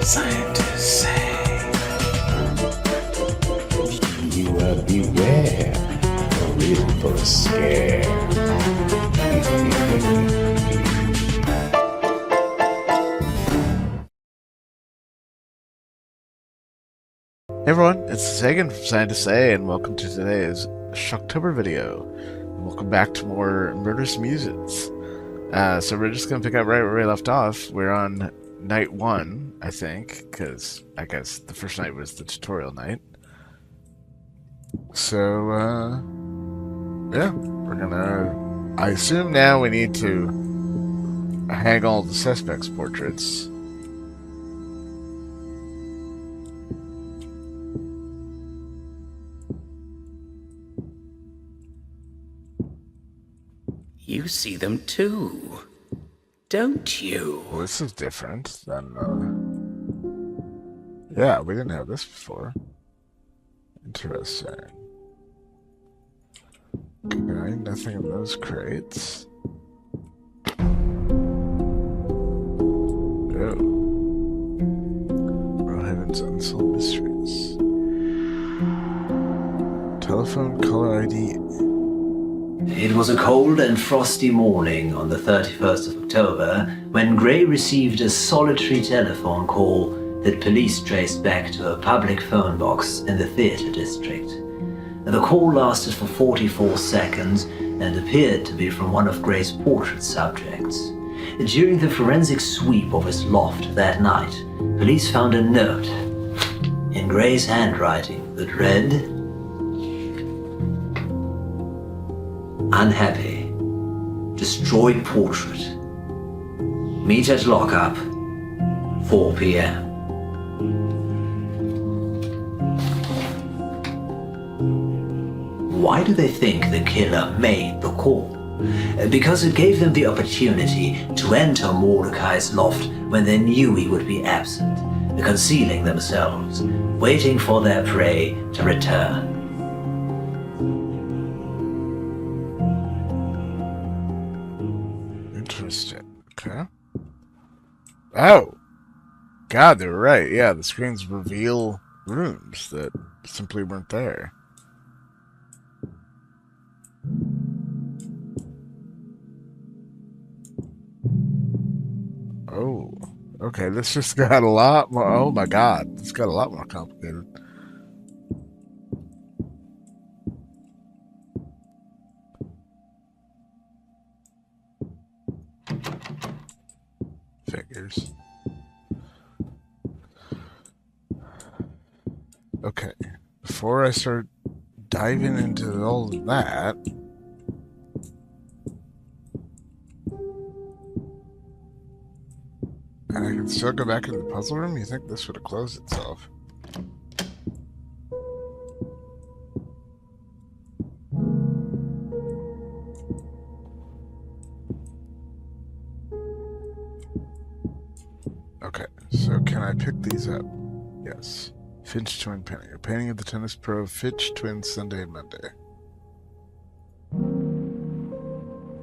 Scientists say, viewer beware, we're real for a scare. Hey everyone, it's Sagan from Scientists Say, and welcome to today's Shocktober video. Welcome back to more Murderous Muses. So we're just going to pick up right where we left off. We're on night 1, I think, because I guess the first night was the tutorial night. So, yeah, we're gonna... I assume now we need to hang all the suspects' portraits. You see them too, don't you? Well, this is different than, yeah, we didn't have this before. Interesting. Okay, nothing in those crates. Oh. Broadhaven's Unsolved Mysteries. Telephone caller ID. It was a cold and frosty morning on the 31st of October when Gray received a solitary telephone call that police traced back to a public phone box in the theater district. The call lasted for 44 seconds and appeared to be from one of Gray's portrait subjects. During the forensic sweep of his loft that night, police found a note in Gray's handwriting that read, "Unhappy. Destroyed portrait. Meet at lockup. 4 p.m. Why do they think the killer made the call? Because it gave them the opportunity to enter Mordecai's loft when they knew he would be absent, concealing themselves, waiting for their prey to return. Interesting. Okay. Oh! God, they were right. Yeah, the screens reveal rooms that simply weren't there. Oh. Okay, this just got a lot more... Oh my god. This got a lot more complicated. Figures. Okay, before I start diving into all of that, and I can still go back into the puzzle room, you think this would have closed itself? Okay, so can I pick these up? Yes. Finch Twin Painting. A painting of the tennis pro Finch Twins Sunday and Monday.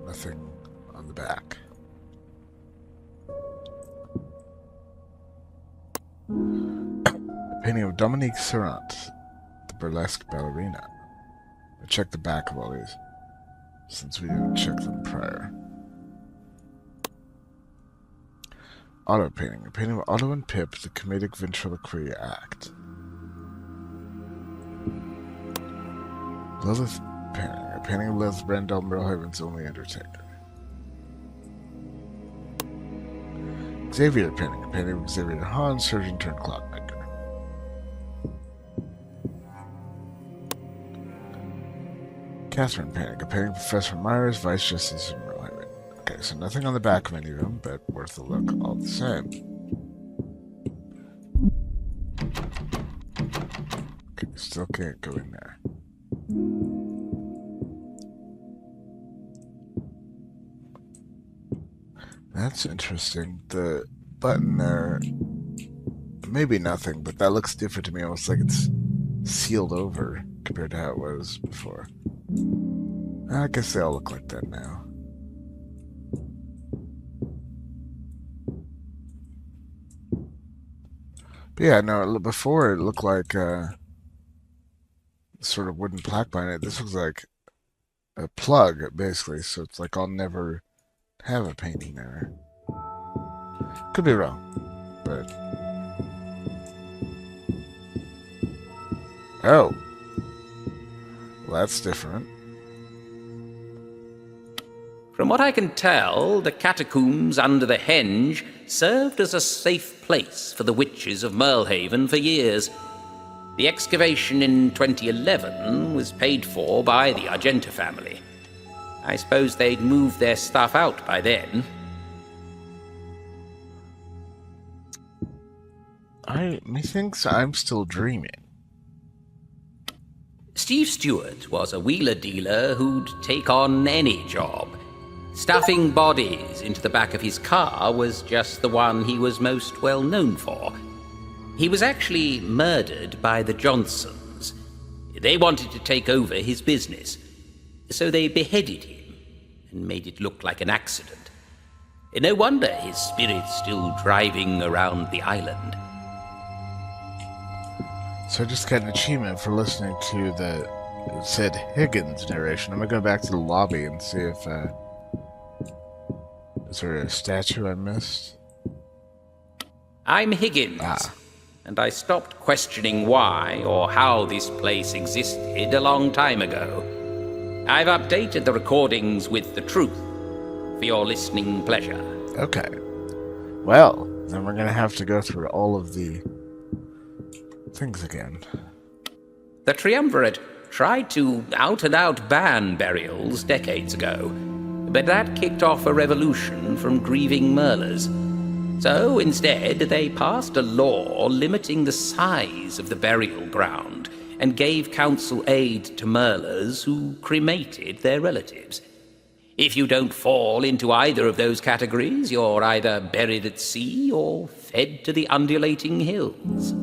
Nothing on the back. A painting of Dominique Serrant, the burlesque ballerina. I checked the back of all these, since we didn't check them prior. Auto painting. A painting of Otto and Pip, the comedic ventriloquy act. Lilith painting. A painting of Lilith Brandel, Merlehaven's only Undertaker. Xavier painting. A painting of Xavier Hahn, surgeon turned clockmaker. Catherine painting. A painting of Professor Myers, Vice Justice and Merlehaven. Okay, so nothing on the back of any of them, but worth a look all the same. Okay, still can't go in there. That's interesting. The button there, maybe nothing, but that looks different to me, almost like it's sealed over compared to how it was before. I guess they all look like that now. But yeah, no, before it looked like sort of wooden plaque behind it. This looks like a plug, basically. So it's like I'll never have a painting there. Could be wrong, but oh, well, that's different. From what I can tell, the catacombs under the henge served as a safe place for the witches of Merlehaven for years. The excavation in 2011 was paid for by the Argenta family. I suppose they'd moved their stuff out by then. Methinks I'm still dreaming. Steve Stewart was a wheeler dealer who'd take on any job. Stuffing bodies into the back of his car was just the one he was most well known for. He was actually murdered by the Johnsons. They wanted to take over his business, so they beheaded him and made it look like an accident. No wonder his spirit's still driving around the island. So I just got an achievement for listening to the Sid Higgins narration. I'm gonna go back to the lobby and see if is there a statue I missed? I'm Higgins, and I stopped questioning why or how this place existed a long time ago. I've updated the recordings with the truth for your listening pleasure. Okay. Well, then we're gonna have to go through all of the things again. The Triumvirate tried to out-and-out ban burials decades ago, but that kicked off a revolution from grieving Merlers. So instead, they passed a law limiting the size of the burial ground and gave council aid to Merlers who cremated their relatives. If you don't fall into either of those categories, you're either buried at sea or fed to the undulating hills.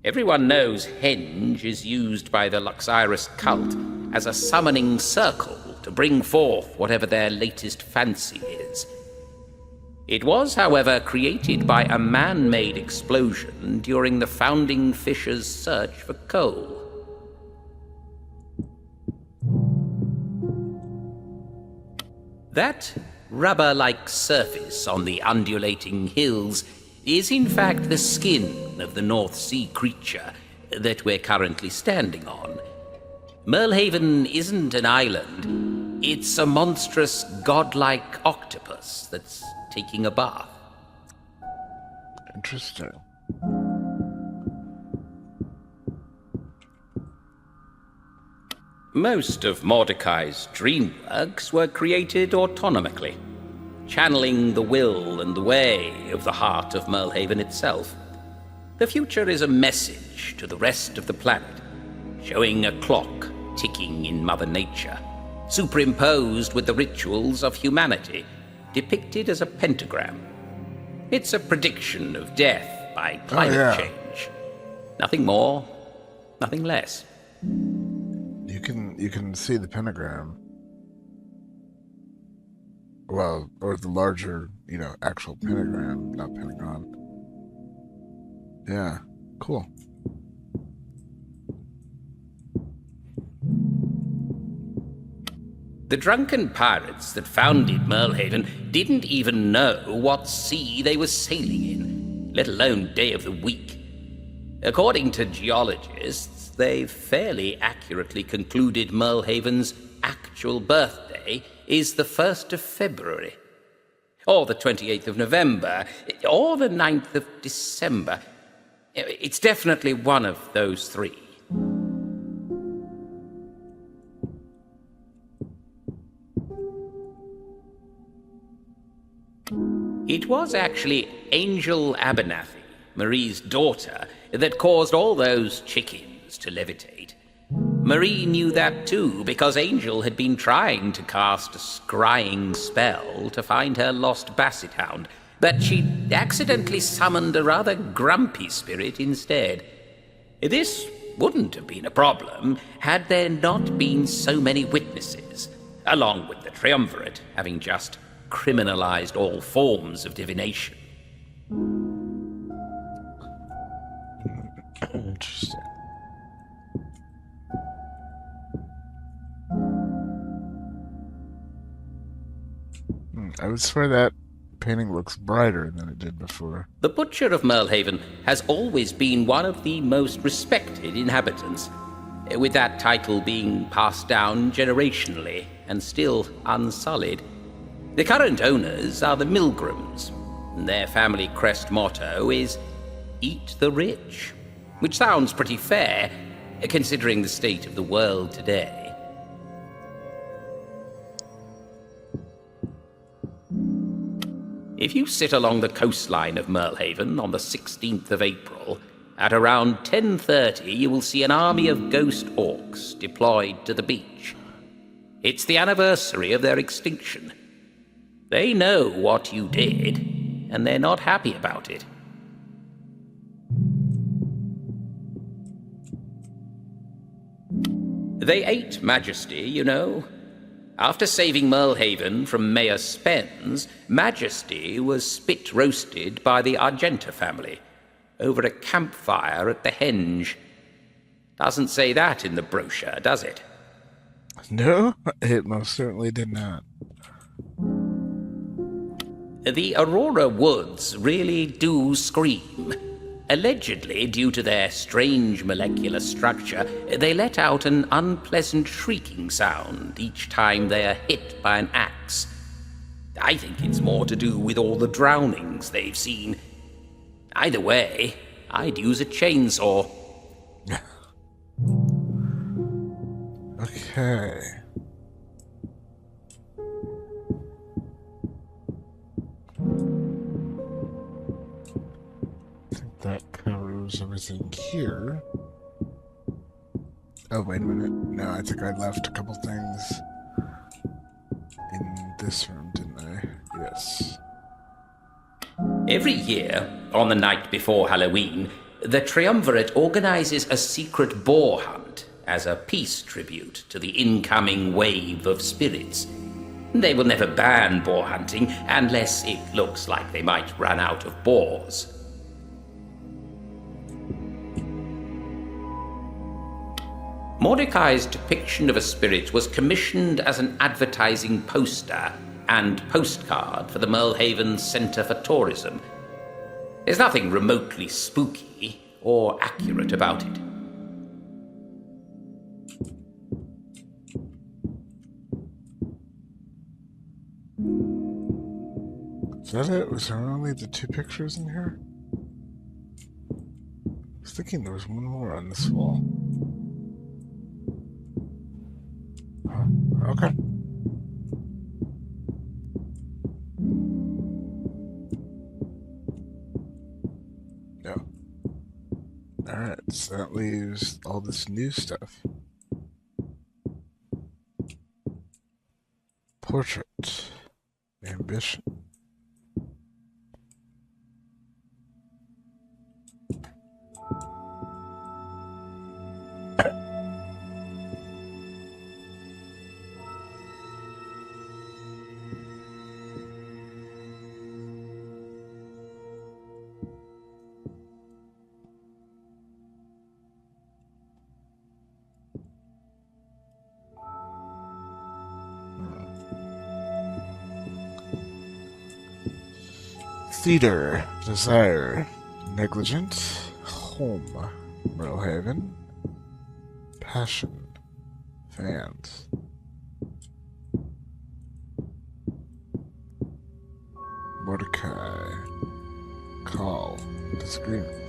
Everyone knows Henge is used by the Luxyrus cult as a summoning circle to bring forth whatever their latest fancy is. It was, however, created by a man-made explosion during the founding fishers' search for coal. That rubber-like surface on the undulating hills is in fact the skin of the North Sea creature that we're currently standing on. Merlehaven isn't an island. It's a monstrous, godlike octopus that's taking a bath. Interesting. Most of Mordecai's dream works were created autonomically, channeling the will and the way of the heart of Merlehaven itself. The future is a message to the rest of the planet, showing a clock ticking in Mother Nature, superimposed with the rituals of humanity, depicted as a pentagram. It's a prediction of death by climate change. Nothing more, nothing less. You can see the pentagram. Well, or the larger, actual pentagram, not pentagon. Yeah, cool. The drunken pirates that founded Merlehaven didn't even know what sea they were sailing in, let alone day of the week. According to geologists, they've fairly accurately concluded Merlehaven's actual birthday is the 1st of February, or the 28th of November, or the 9th of December. It's definitely one of those three. It was actually Angel Abernathy, Marie's daughter, that caused all those chickens to levitate. Marie knew that too, because Angel had been trying to cast a scrying spell to find her lost basset hound, but she'd accidentally summoned a rather grumpy spirit instead. This wouldn't have been a problem had there not been so many witnesses, along with the Triumvirate having just criminalized all forms of divination. Interesting. I would swear that painting looks brighter than it did before. The Butcher of Merlehaven has always been one of the most respected inhabitants, with that title being passed down generationally and still unsullied. The current owners are the Milgrams. Their family crest motto is "Eat the Rich," which sounds pretty fair, considering the state of the world today. If you sit along the coastline of Merlehaven on the 16th of April, at around 10:30 you will see an army of ghost orcs deployed to the beach. It's the anniversary of their extinction. They know what you did, and they're not happy about it. They ate Majesty, you know. After saving Merlehaven from Mayor Spence, Majesty was spit-roasted by the Argenta family over a campfire at the Henge. Doesn't say that in the brochure, does it? No, it most certainly did not. The Aurora Woods really do scream. Allegedly, due to their strange molecular structure, they let out an unpleasant shrieking sound each time they are hit by an axe. I think it's more to do with all the drownings they've seen. Either way, I'd use a chainsaw. Okay. That covers everything here. Oh, wait a minute. No, I think I left a couple things in this room, didn't I? Yes. Every year, on the night before Halloween, the Triumvirate organizes a secret boar hunt as a peace tribute to the incoming wave of spirits. They will never ban boar hunting unless it looks like they might run out of boars. Mordecai's depiction of a spirit was commissioned as an advertising poster and postcard for the Merlehaven Center for Tourism. There's nothing remotely spooky or accurate about it. Is that it? Was there only the two pictures in here? I was thinking there was one more on this wall. Okay. Yeah. Alright, so that leaves all this new stuff. Portrait. Ambition. Theater, desire, negligent, home, Merlehaven, passion, fans. Mordecai, call, disagreement.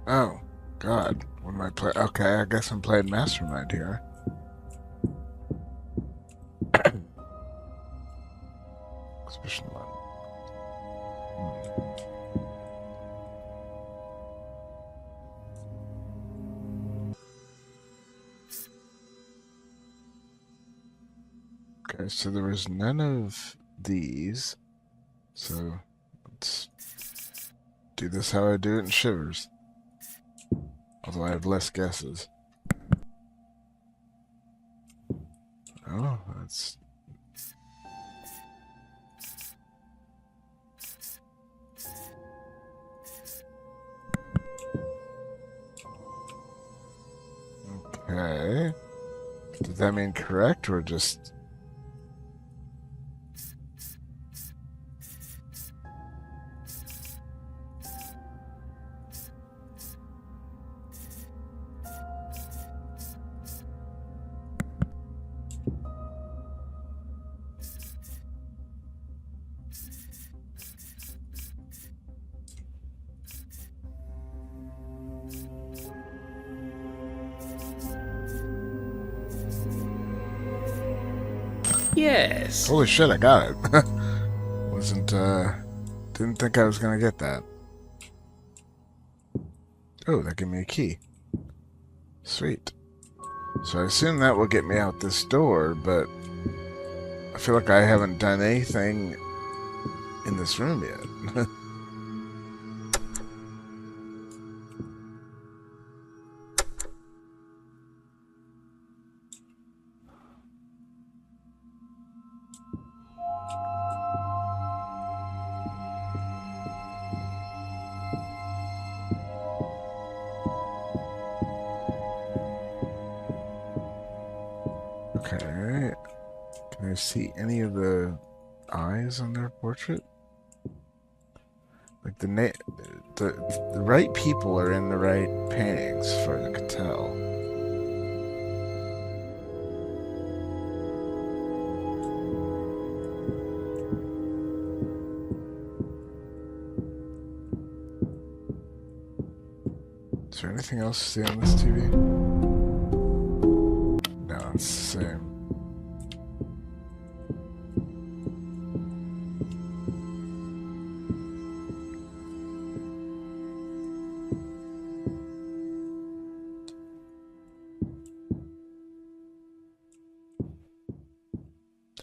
Oh, God. What am I playing? Okay, I guess I'm playing Mastermind here. Exhibition 1. Okay, so there was none of these. So let's do this how I do it in Shivers. Although I have less guesses. Oh, that's... Okay. Does that mean correct or just... Yes. Holy shit, I got it. Didn't think I was gonna get that. Oh, that gave me a key. Sweet. So I assume that will get me out this door, but I feel like I haven't done anything in this room yet. Okay. Can I see any of the eyes on their portrait? Like the right people are in the right paintings, as far as I could tell. Is there anything else to see on this TV? No, it's the same.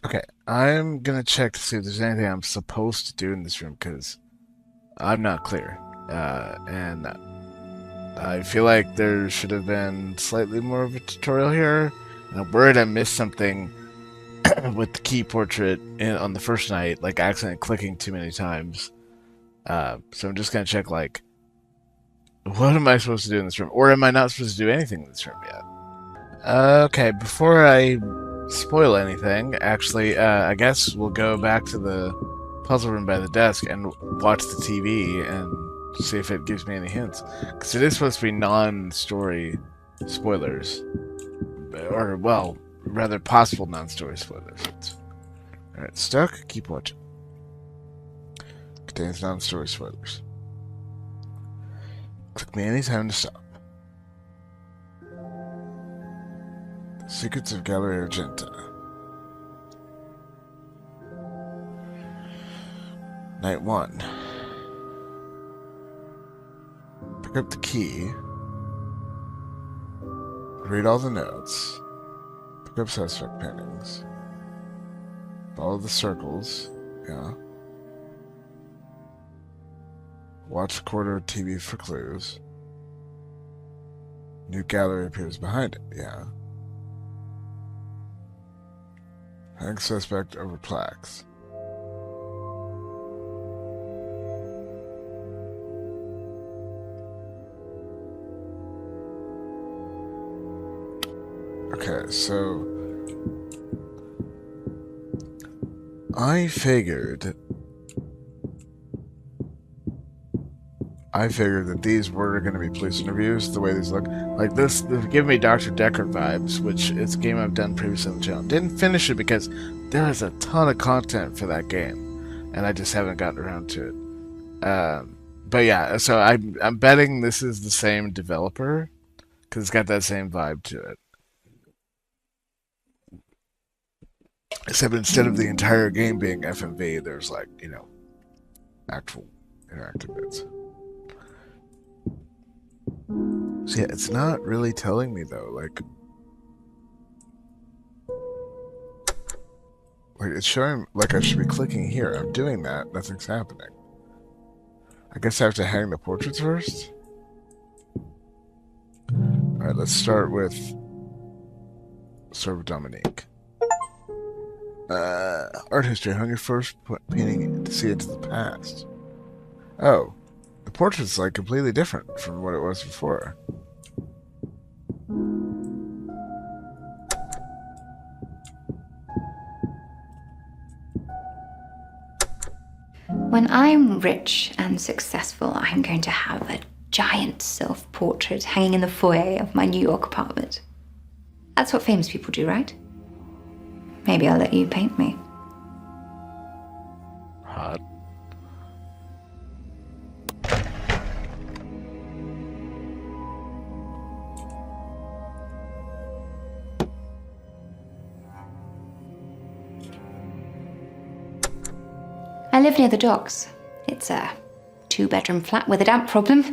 Okay, I'm gonna check to see if there's anything I'm supposed to do in this room, because I'm not clear. And I feel like there should have been slightly more of a tutorial here. And I'm worried I missed something with the key portrait on the first night, like accidentally clicking too many times. So I'm just gonna check, like, what am I supposed to do in this room? Or am I not supposed to do anything in this room yet? Okay, before I spoil anything, actually, I guess we'll go back to the puzzle room by the desk and watch the TV and see if it gives me any hints. Because it is supposed to be non-story spoilers. Or, well, rather possible non-story spoilers. Alright, stuck? Keep watching. Contains non-story spoilers. Click me anytime to stop. Secrets of Gallery Argenta. Night 1. Pick up the key. Read all the notes. Pick up suspect paintings. Follow the circles. Yeah. Watch corridor TV for clues. New gallery appears behind it. Yeah. Hang suspect over plaques. Okay, so I figured that these were going to be police interviews, the way these look. Like this, they give me Dr. Decker vibes, which is a game I've done previously on the channel. Didn't finish it because there is a ton of content for that game, and I just haven't gotten around to it. But yeah, so I'm betting this is the same developer, because it's got that same vibe to it. Except instead of the entire game being FMV, there's, like, you know, actual interactive bits. So yeah, it's not really telling me though, like it's showing like I should be clicking here. I'm doing that, nothing's happening. I guess I have to hang the portraits first? Alright, let's start with Dominique. Art history. Hung your first painting to see into the past. Oh. The portrait's like completely different from what it was before. When I'm rich and successful, I'm going to have a giant self-portrait hanging in the foyer of my New York apartment. That's what famous people do, right? Maybe I'll let you paint me. Hot. I live near the docks. It's a 2-bedroom flat with a damp problem,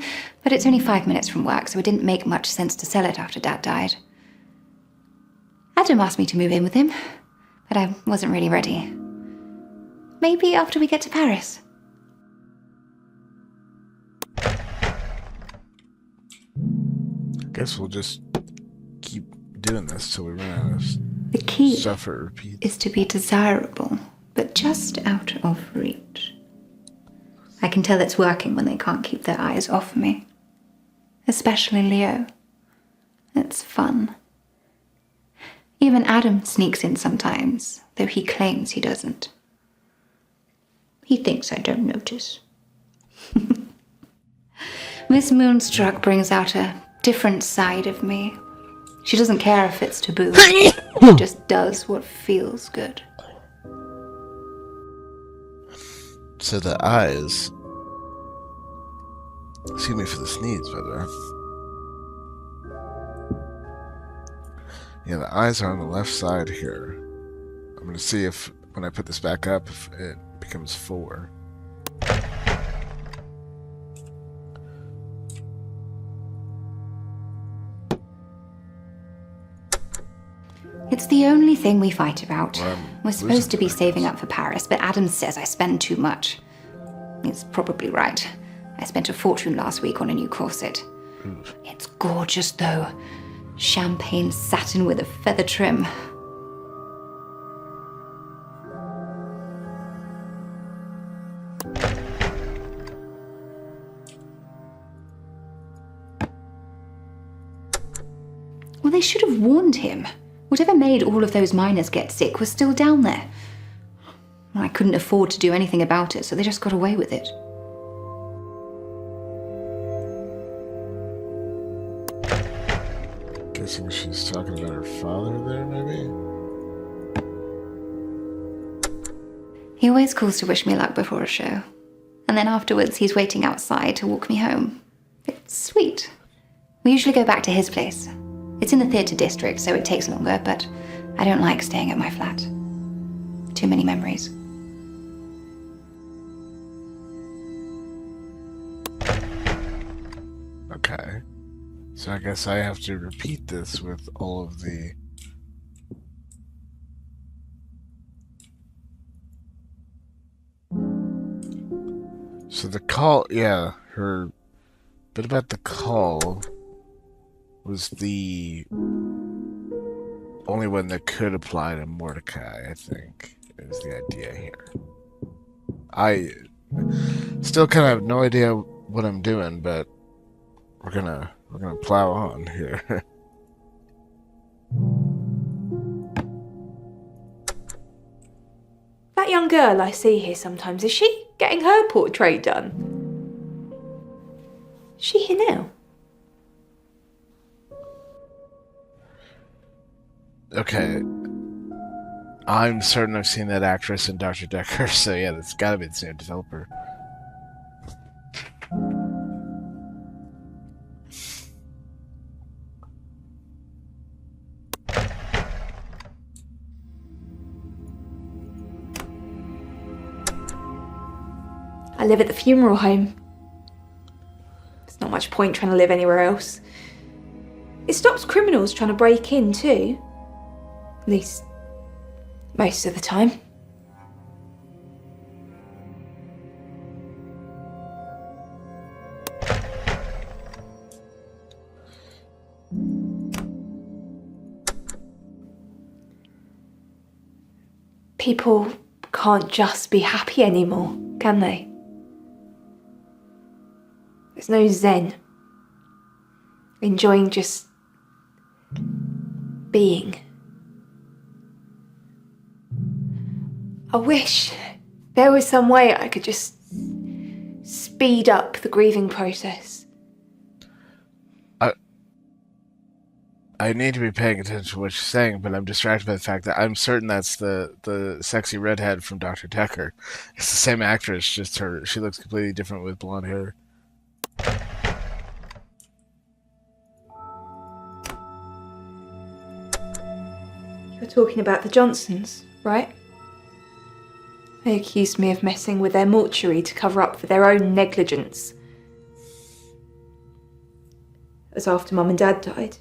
but it's only 5 minutes from work, so it didn't make much sense to sell it after Dad died. Adam asked me to move in with him, but I wasn't really ready. Maybe after we get to Paris. Guess we'll just keep doing this till we run out of The key stuff or repeat. is to be desirable, but just out of reach. I can tell it's working when they can't keep their eyes off me. Especially Leo. It's fun. Even Adam sneaks in sometimes, though he claims he doesn't. He thinks I don't notice. Miss Moonstruck brings out a different side of me. She doesn't care if it's taboo. She just does what feels good. So the eyes. Excuse me for the sneeze, by the way. Yeah, the eyes are on the left side here. I'm going to see if, when I put this back up, if it becomes 4. It's the only thing we fight about. Well, We're supposed to be saving up for Paris, but Adam says I spend too much. He's probably right. I spent a fortune last week on a new corset. It's gorgeous, though. Champagne satin with a feather trim. Well, they should have warned him. Whatever made all of those miners get sick was still down there. I couldn't afford to do anything about it, so they just got away with it. Guessing she's talking about her father there, maybe? He always calls to wish me luck before a show. And then afterwards, he's waiting outside to walk me home. It's sweet. We usually go back to his place. It's in the theatre district, so it takes longer, but I don't like staying at my flat. Too many memories. Okay. So I guess I have to repeat this with all of the... So the call, yeah, her bit about the call was the only one that could apply to Mordecai, I think, is the idea here. I still kind of have no idea what I'm doing, but we're gonna plow on here. That young girl I see here sometimes, is she getting her portrait done? Is she here now? Okay. I'm certain I've seen that actress in Dr. Decker, so yeah, that's gotta be the same developer. I live at the funeral home. There's not much point trying to live anywhere else. It stops criminals trying to break in too. At least, most of the time. People can't just be happy anymore, can they? There's no zen. Enjoying just being. I wish there was some way I could just speed up the grieving process. I need to be paying attention to what she's saying, but I'm distracted by the fact that I'm certain that's the sexy redhead from Dr. Decker. It's the same actress, just she looks completely different with blonde hair. You're talking about the Johnsons, right? They accused me of messing with their mortuary to cover up for their own negligence. It was after Mum and Dad died.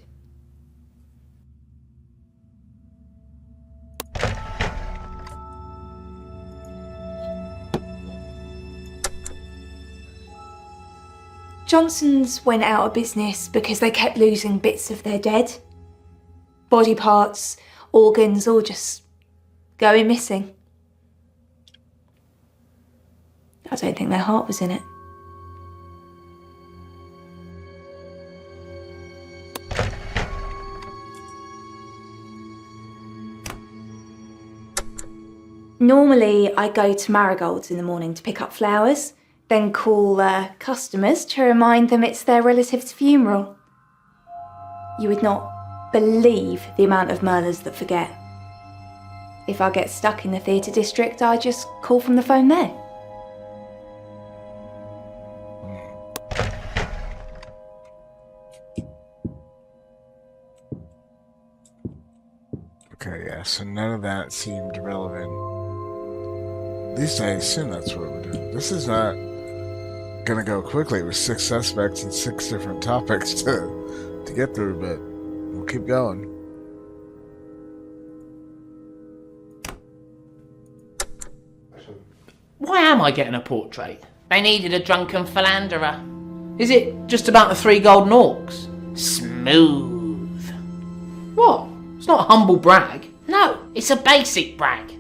Johnsons went out of business because they kept losing bits of their dead. Body parts, organs, all just going missing. I don't think their heart was in it. Normally, I go to Marigold's in the morning to pick up flowers, then call customers to remind them it's their relative's funeral. You would not believe the amount of Merlers that forget. If I get stuck in the theatre district, I just call from the phone there. Okay, yeah, so none of that seemed relevant. At least I assume that's what we're doing. This is not gonna go quickly with 6 suspects and 6 different topics to get through, but we'll keep going. Why am I getting a portrait? They needed a drunken philanderer. Is it just about the 3 golden orcs? Smooth. What? It's not a humble brag. No, it's a basic brag.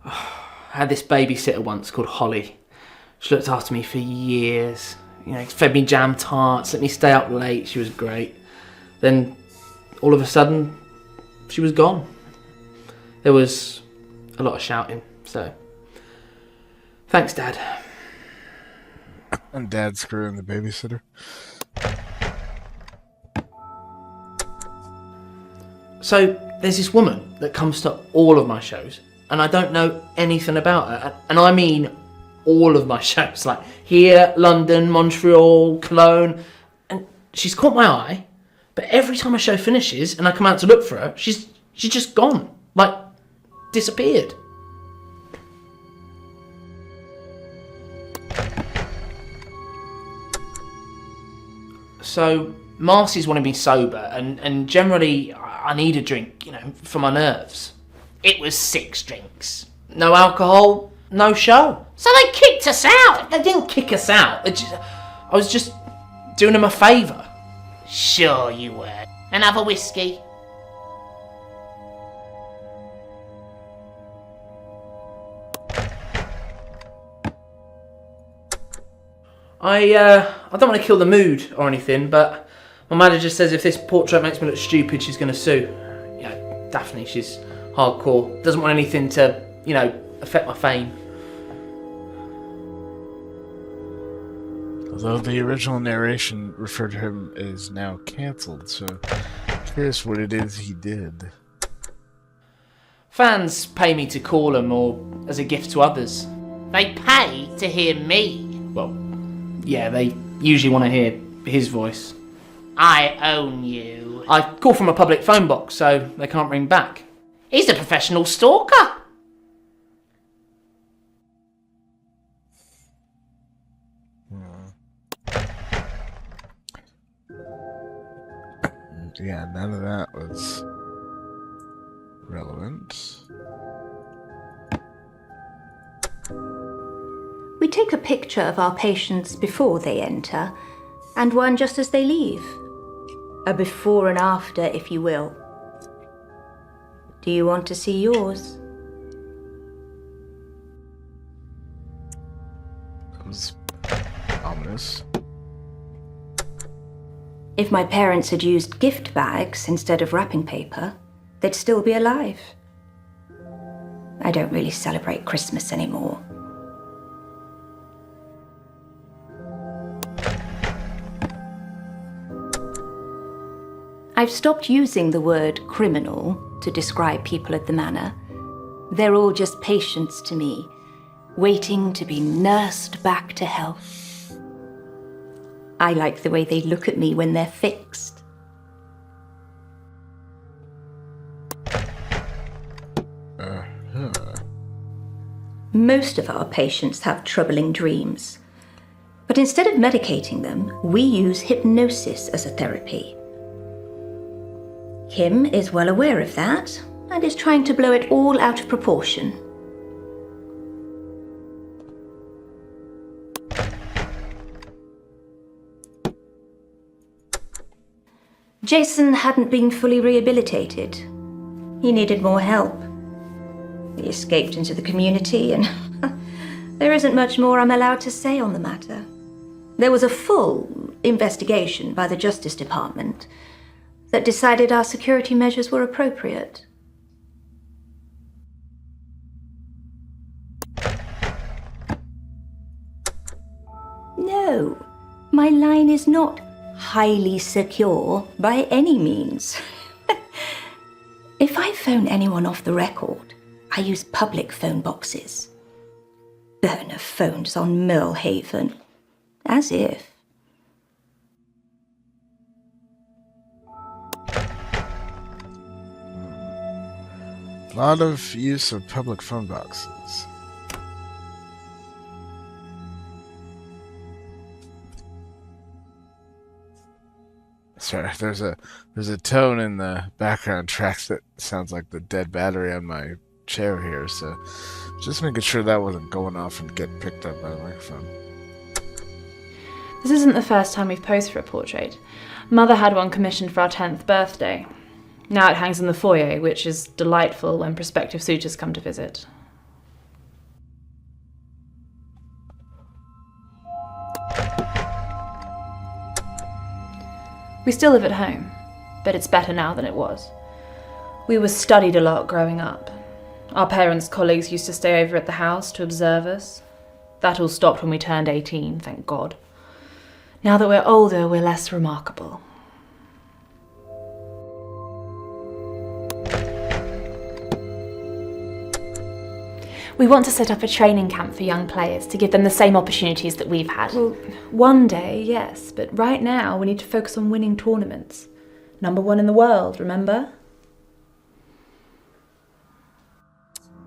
I had this babysitter once called Holly. She looked after me for years. You know, fed me jam tarts, let me stay up late. She was great. Then, all of a sudden, she was gone. There was a lot of shouting, so... Thanks, Dad. And Dad screwing the babysitter. So, there's this woman that comes to all of my shows, and I don't know anything about her. And I mean all of my shows, like here, London, Montreal, Cologne. And she's caught my eye, but every time a show finishes and I come out to look for her, she's just gone. Like, disappeared. So, Marcy's wanted me sober, and generally I need a drink, you know, for my nerves. It was 6 drinks. No alcohol, no show. So they kicked us out. They didn't kick us out. I was just doing them a favour. Sure you were. Another whiskey? I don't want to kill the mood or anything, but my manager says if this portrait makes me look stupid, she's going to sue. You know, Daphne, she's hardcore. Doesn't want anything to, you know, affect my fame. Although the original narration referred to him as now cancelled, so curious what it is he did. Fans pay me to call them or as a gift to others. They pay to hear me. Well, yeah, they usually want to hear his voice. I own you. I call from a public phone box, so they can't ring back. He's a professional stalker. Yeah, none of that was relevant. We take a picture of our patients before they enter, and one just as they leave. A before and after, if you will. Do you want to see yours? That was ominous. If my parents had used gift bags instead of wrapping paper, they'd still be alive. I don't really celebrate Christmas anymore. I've stopped using the word criminal to describe people at the manor. They're all just patients to me, waiting to be nursed back to health. I like the way they look at me when they're fixed. Most of our patients have troubling dreams. But instead of medicating them, we use hypnosis as a therapy. Kim is well aware of that and is trying to blow it all out of proportion. Jason hadn't been fully rehabilitated. He needed more help. He escaped into the community, and there isn't much more I'm allowed to say on the matter. There was a full investigation by the Justice Department that decided our security measures were appropriate. No, my line is not highly secure by any means. If I phone anyone off the record, I use public phone boxes. Burner phones on Millhaven. As if. A lot of use of public phone boxes. Sorry, there's a tone in the background tracks that sounds like the dead battery on my chair here, so just making sure that wasn't going off and getting picked up by the microphone. This isn't the first time we've posed for a portrait. Mother had one commissioned for our 10th birthday. Now it hangs in the foyer, which is delightful when prospective suitors come to visit. We still live at home, but it's better now than it was. We were studied a lot growing up. Our parents' colleagues used to stay over at the house to observe us. That all stopped when we turned 18, thank God. Now that we're older, we're less remarkable. We want to set up a training camp for young players to give them the same opportunities that we've had. Well, one day, yes, but right now we need to focus on winning tournaments. #1 in the world, remember?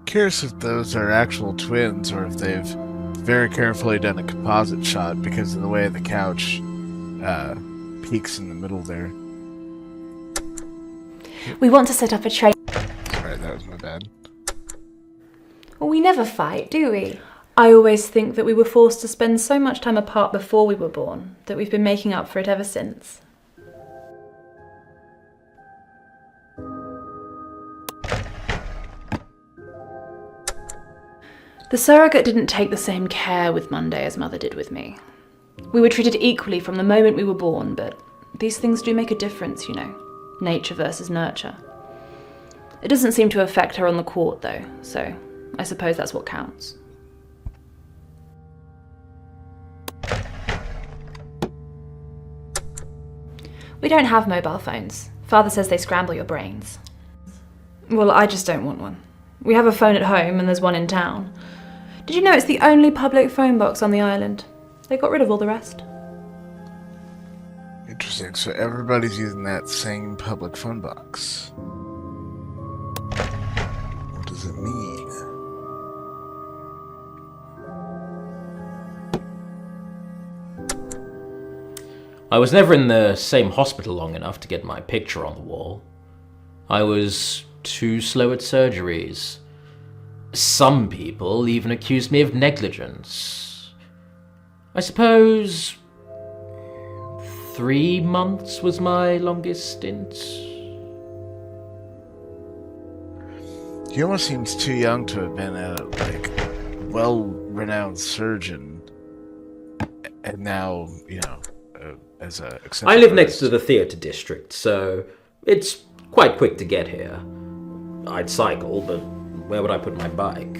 Curious if those are actual twins or if they've very carefully done a composite shot because of the way the couch peaks in the middle there. We want to set up a training... Sorry, that was my bad. Well, we never fight, do we? I always think that we were forced to spend so much time apart before we were born that we've been making up for it ever since. The surrogate didn't take the same care with Monday as Mother did with me. We were treated equally from the moment we were born, but these things do make a difference, you know. Nature versus nurture. It doesn't seem to affect her on the court, though, so I suppose that's what counts. We don't have mobile phones. Father says they scramble your brains. Well, I just don't want one. We have a phone at home and there's one in town. Did you know it's the only public phone box on the island? They got rid of all the rest. Interesting, so everybody's using that same public phone box. What does it mean? I was never in the same hospital long enough to get my picture on the wall. I was too slow at surgeries. Some people even accused me of negligence. I suppose 3 months was my longest stint. He almost seems too young to have been a well-renowned surgeon, and now as a. I live next to the theatre district, so it's quite quick to get here. I'd cycle, but where would I put my bike?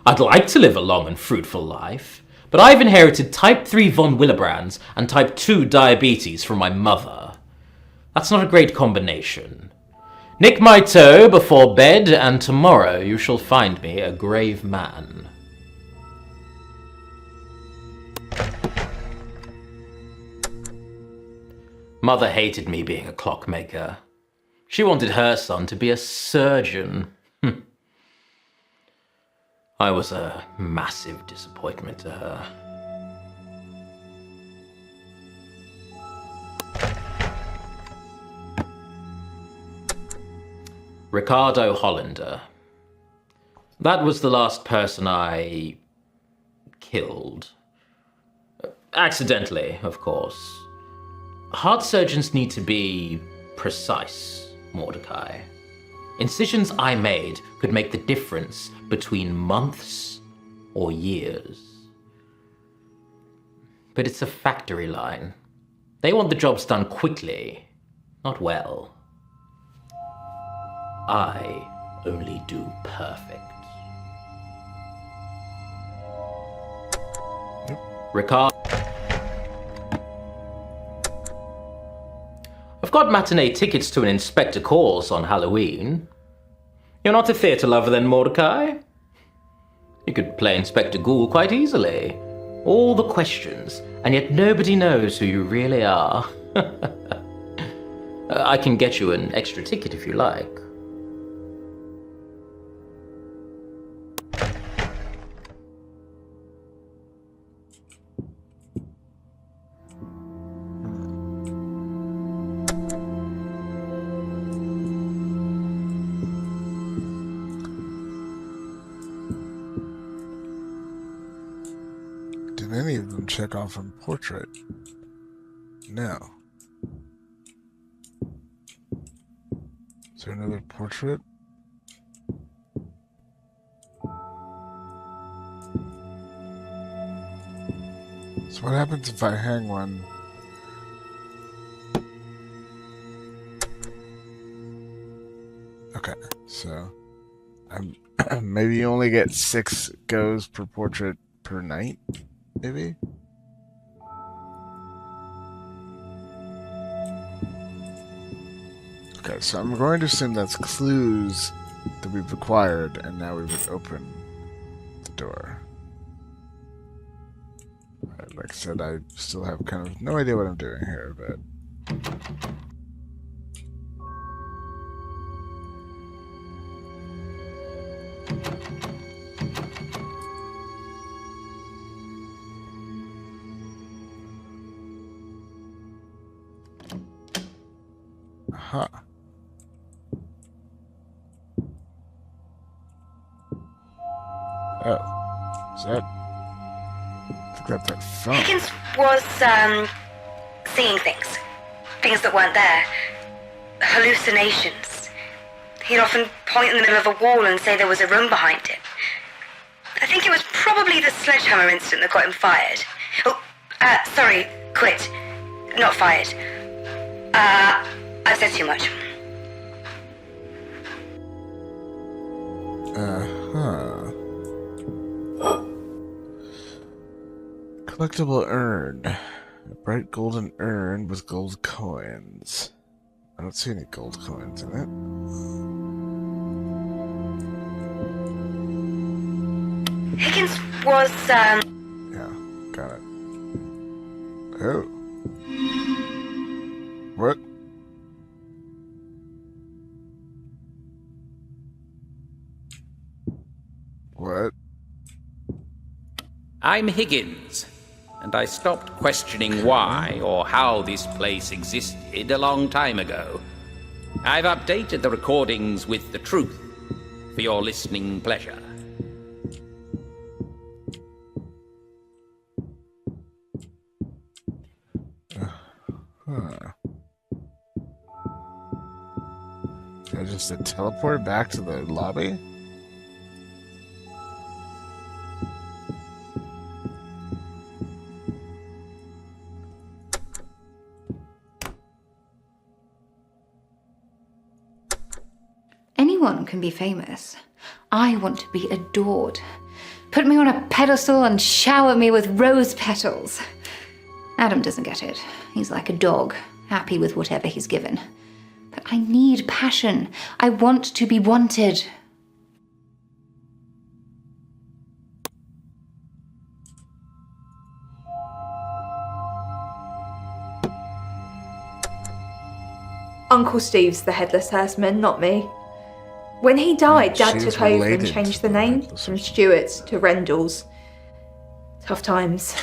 I'd like to live a long and fruitful life, but I've inherited type 3 von Willebrands and type 2 diabetes from my mother. That's not a great combination. Nick my toe before bed, and tomorrow you shall find me a grave man. Mother hated me being a clockmaker. She wanted her son to be a surgeon. I was a massive disappointment to her. Ricardo Hollander. That was the last person I killed. Accidentally, of course. Heart surgeons need to be precise, Mordecai. Incisions I made could make the difference between months or years. But it's a factory line. They want the jobs done quickly, not well. I only do perfect. Ricardo. I've got matinee tickets to an Inspector course on Halloween. You're not a theatre lover then, Mordecai? You could play Inspector Ghoul quite easily. All the questions, and yet nobody knows who you really are. I can get you an extra ticket if you like. Did any of them check off on portrait? No. Is there another portrait? So what happens if I hang one? Okay, so maybe you only get 6 goes per portrait per night, maybe? Okay, so I'm going to assume that's clues that we've acquired, and now we would open the door. Like I said, I still have kind of no idea what I'm doing here, but... Aha. Oh. Is that... I think that's that phone. Higgins was, seeing things. Things that weren't there. Hallucinations. He'd often point in the middle of a wall and say there was a room behind it. I think it was probably the sledgehammer incident that got him fired. Oh, sorry, quit. Not fired. I've said too much. Collectible urn. A bright golden urn with gold coins. I don't see any gold coins in it. Higgins was, Yeah, got it. Oh. What? What? I'm Higgins, and I stopped questioning why or how this place existed a long time ago. I've updated the recordings with the truth for your listening pleasure. I just teleport back to the lobby? Anyone can be famous. I want to be adored. Put me on a pedestal and shower me with rose petals. Adam doesn't get it. He's like a dog, happy with whatever he's given. But I need passion. I want to be wanted. Uncle Steve's the headless horseman, not me. When he died, Dad She's took over and related changed to the the name Headless from Horseman. Stewart's to Rendell's. Tough times.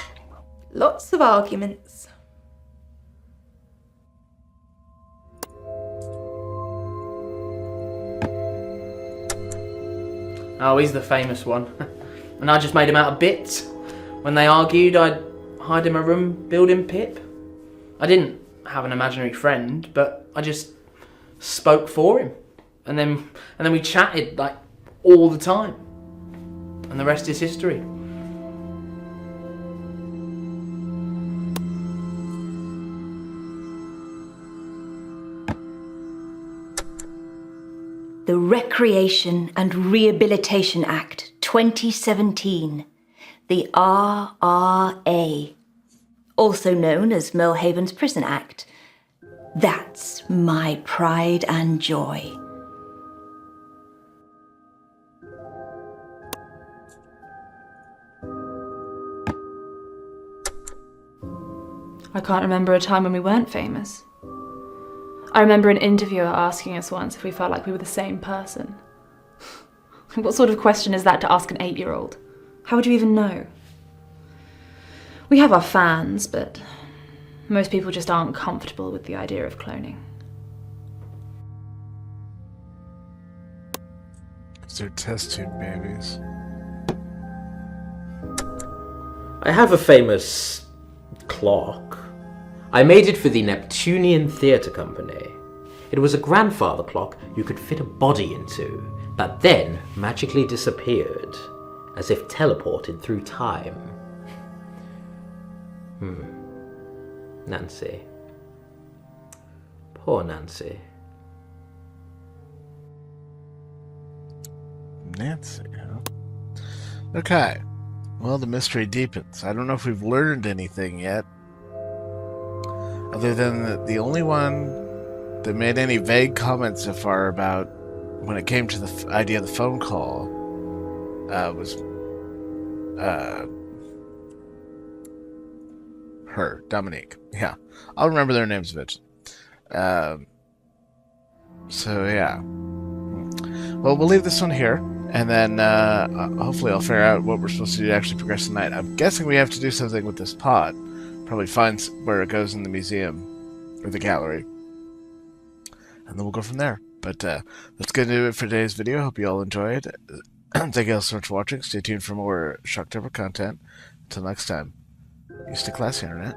Lots of arguments. Oh, he's the famous one. And I just made him out of bits. When they argued, I'd hide in my room building Pip. I didn't have an imaginary friend, but I just spoke for him. And then we chatted like all the time. And the rest is history. The Recreation and Rehabilitation Act 2017, the RRA, also known as Millhaven's Prison Act. That's my pride and joy. I can't remember a time when we weren't famous. I remember an interviewer asking us once if we felt like we were the same person. What sort of question is that to ask an 8-year-old? How would you even know? We have our fans, but most people just aren't comfortable with the idea of cloning. They're test tube babies. I have a famous clock. I made it for the Neptunian Theatre Company. It was a grandfather clock you could fit a body into, but then magically disappeared, as if teleported through time. Nancy. Poor Nancy. Nancy, huh? Okay. Well, the mystery deepens. I don't know if we've learned anything yet. Other than the only one that made any vague comments so far about when it came to the idea of the phone call was her, Dominique. Yeah. I'll remember their names eventually. So, yeah. Well, we'll leave this one here, and then hopefully I'll figure out what we're supposed to do to actually progress tonight. I'm guessing we have to do something with this pod. Probably find where it goes in the museum or the gallery, and then we'll go from there. But that's going to do it for today's video. Hope you all enjoyed. Thank you all so much for watching. Stay tuned for more Shocktober content. Until next time, you stay classy, Internet.